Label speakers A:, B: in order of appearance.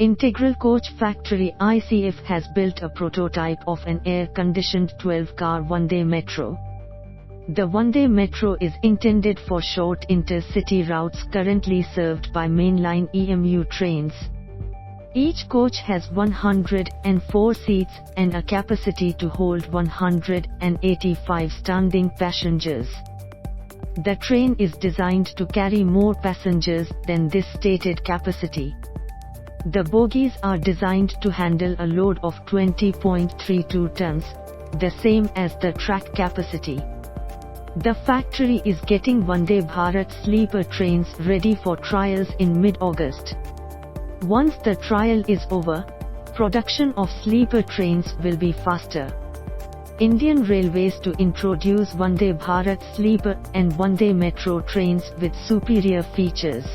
A: Integral Coach Factory ICF has built a prototype of an air-conditioned 12-car Vande Metro. The Vande Metro is intended for short intercity routes currently served by mainline EMU trains. Each coach has 104 seats and a capacity to hold 185 standing passengers. The train is designed to carry more passengers than this stated capacity. The bogies are designed to handle a load of 20.32 tons, the same as the track capacity. The factory is getting Vande Bharat sleeper trains ready for trials in mid-August. Once the trial is over, production of sleeper trains will be faster. Indian Railways to introduce Vande Bharat sleeper and Vande Metro trains with superior features.